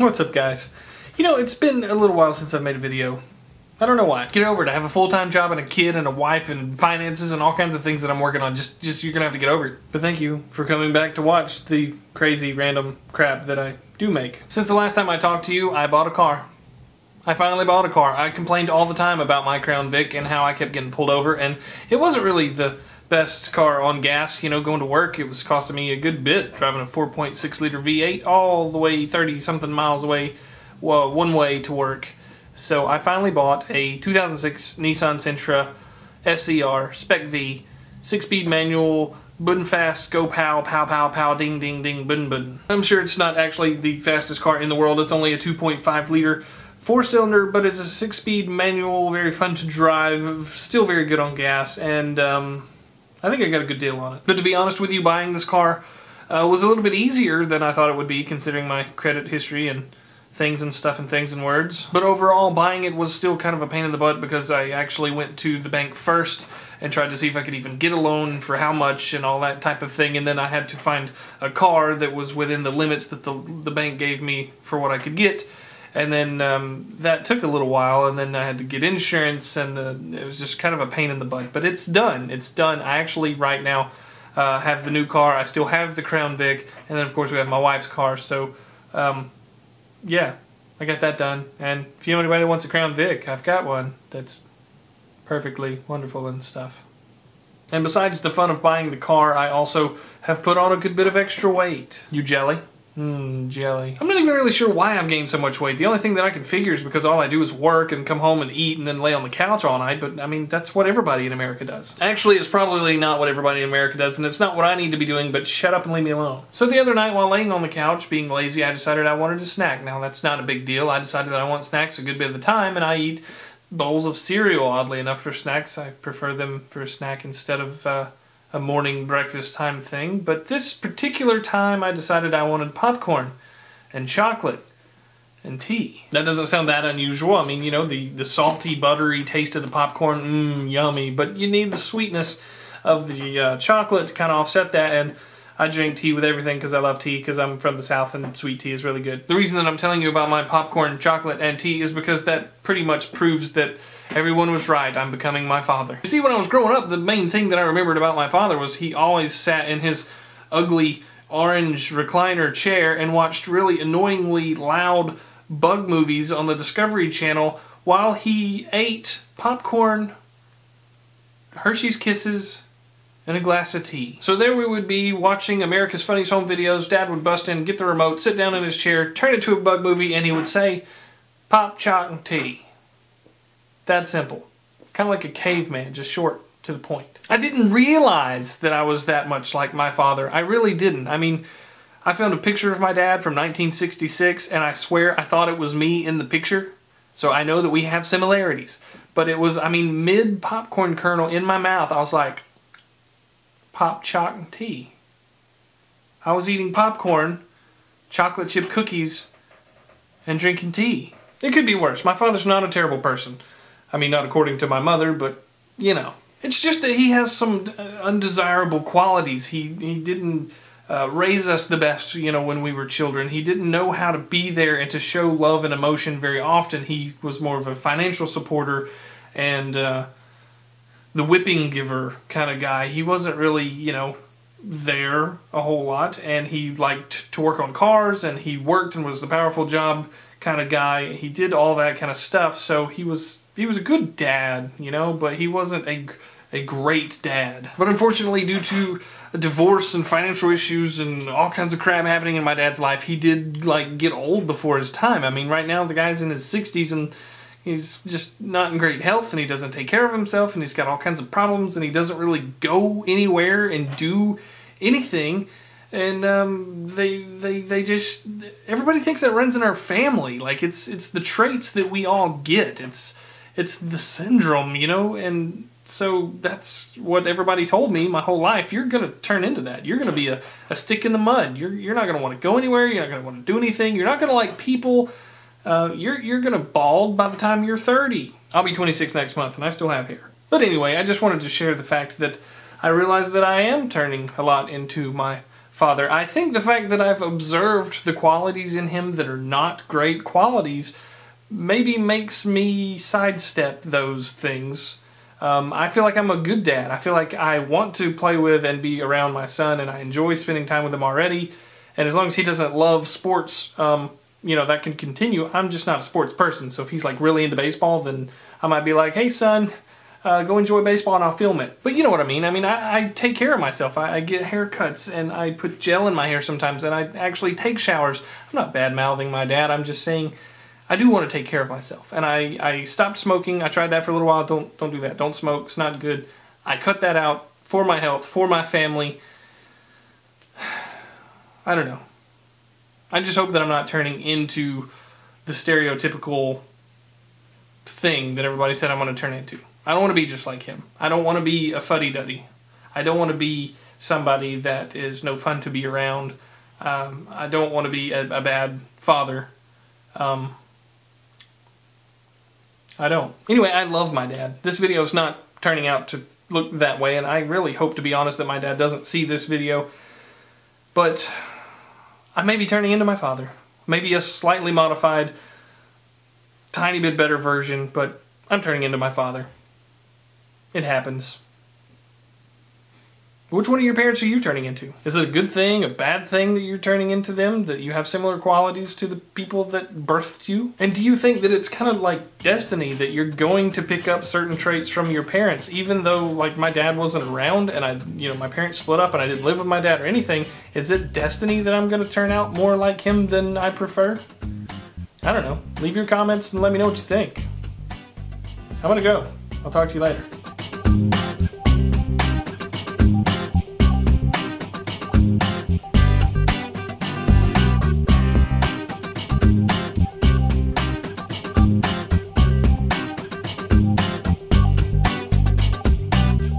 What's up, guys? You know, it's been a little while since I've made a video. I don't know why. Get over it. I have a full-time job and a kid and a wife and finances and all kinds of things that I'm working on. Just you're gonna have to get over it. But thank you for coming back to watch the crazy random crap that I do make. Since the last time I talked to you, I bought a car. I finally bought a car. I complained all the time about my Crown Vic and how I kept getting pulled over, and it wasn't really the best car on gas, you know, going to work. It was costing me a good bit, driving a 4.6 liter V8 all the way 30-something miles away, well, one way to work. So I finally bought a 2006 Nissan Sentra SCR Spec V, 6-speed manual, button fast, go pow, pow, pow, pow, ding, ding, ding, button, button. I'm sure it's not actually the fastest car in the world. It's only a 2.5 liter 4-cylinder, but it's a 6-speed manual, very fun to drive, still very good on gas, and I think I got a good deal on it. But to be honest with you, buying this car was a little bit easier than I thought it would be, considering my credit history and things and stuff and things and words. But overall, buying it was still kind of a pain in the butt because I actually went to the bank first and tried to see if I could even get a loan for how much and all that type of thing, and then I had to find a car that was within the limits that the bank gave me for what I could get. And then that took a little while, and then I had to get insurance, and it was just kind of a pain in the butt. But it's done. It's done. I actually, right now, have the new car. I still have the Crown Vic, and then, of course, we have my wife's car. So, yeah, I got that done. And if you know anybody that wants a Crown Vic, I've got one that's perfectly wonderful and stuff. And besides the fun of buying the car, I also have put on a good bit of extra weight. You jelly? Jelly. I'm not even really sure why I've gained so much weight. The only thing that I can figure is because all I do is work and come home and eat and then lay on the couch all night, but I mean, that's what everybody in America does. Actually, it's probably not what everybody in America does, and it's not what I need to be doing, but shut up and leave me alone. So the other night while laying on the couch, being lazy, I decided I wanted a snack. Now, that's not a big deal. I decided that I want snacks a good bit of the time, and I eat bowls of cereal, oddly enough, for snacks. I prefer them for a snack instead of a morning breakfast time thing. But this particular time, I decided I wanted popcorn and chocolate and tea. That doesn't sound that unusual. I mean, you know, the salty, buttery taste of the popcorn, yummy. But you need the sweetness of the chocolate to kind of offset that, and I drink tea with everything because I love tea, because I'm from the South and sweet tea is really good. The reason that I'm telling you about my popcorn, chocolate, and tea is because that pretty much proves that everyone was right. I'm becoming my father. You see, when I was growing up, the main thing that I remembered about my father was he always sat in his ugly orange recliner chair and watched really annoyingly loud bug movies on the Discovery Channel while he ate popcorn, Hershey's Kisses, and a glass of tea. So there we would be watching America's Funniest Home Videos. Dad would bust in, get the remote, sit down in his chair, turn it to a bug movie, and he would say, "Pop, choc, and tea." That simple. Kind of like a caveman, just short to the point. I didn't realize that I was that much like my father. I really didn't. I mean, I found a picture of my dad from 1966, and I swear I thought it was me in the picture. So I know that we have similarities. But it was, I mean, mid-popcorn kernel in my mouth, I was like, pop, choc, and tea. I was eating popcorn, chocolate chip cookies, and drinking tea. It could be worse. My father's not a terrible person. I mean, not according to my mother, but, you know. It's just that he has some undesirable qualities. He didn't raise us the best, you know, when we were children. He didn't know how to be there and to show love and emotion very often. He was more of a financial supporter and the whipping giver kind of guy. He wasn't really, you know, there a whole lot, and he liked to work on cars, and he worked and was the powerful job kind of guy. He did all that kind of stuff, so he was a good dad, you know, but he wasn't a great dad. But unfortunately, due to a divorce and financial issues and all kinds of crap happening in my dad's life, he did, like, get old before his time. I mean, right now the guy's in his 60s and he's just not in great health, and he doesn't take care of himself, and he's got all kinds of problems, and he doesn't really go anywhere and do anything. And they just, everybody thinks that runs in our family. Like, it's the traits that we all get. It's the syndrome, you know, and so that's what everybody told me my whole life. You're going to turn into that. You're going to be a stick in the mud. You're not going to want to go anywhere. You're not going to want to do anything. You're not going to like people. You're going to bald by the time you're 30. I'll be 26 next month, and I still have hair. But anyway, I just wanted to share the fact that I realized that I am turning a lot into my father. I think the fact that I've observed the qualities in him that are not great qualities maybe makes me sidestep those things. I feel like I'm a good dad. I feel like I want to play with and be around my son, and I enjoy spending time with him already. And as long as he doesn't love sports, you know, that can continue. I'm just not a sports person, so if he's like really into baseball, then I might be like, hey son, go enjoy baseball and I'll film it. But you know what I mean. I mean, I take care of myself. I get haircuts and I put gel in my hair sometimes, and I actually take showers. I'm not bad-mouthing my dad. I'm just saying I do want to take care of myself. And I stopped smoking. I tried that for a little while. Don't do that. Don't smoke. It's not good. I cut that out for my health, for my family. I don't know. I just hope that I'm not turning into the stereotypical thing that everybody said I'm going to turn into. I don't want to be just like him. I don't want to be a fuddy-duddy. I don't want to be somebody that is no fun to be around. I don't want to be a bad father. I don't. Anyway, I love my dad. This video is not turning out to look that way, and I really hope, to be honest, that my dad doesn't see this video. But I may be turning into my father. Maybe a slightly modified, tiny bit better version, but I'm turning into my father. It happens. Which one of your parents are you turning into? Is it a good thing, a bad thing that you're turning into them? That you have similar qualities to the people that birthed you? And do you think that it's kind of like destiny that you're going to pick up certain traits from your parents, even though like my dad wasn't around and my parents split up and I didn't live with my dad or anything? Is it destiny that I'm going to turn out more like him than I prefer? I don't know. Leave your comments and let me know what you think. I'm gonna go. I'll talk to you later.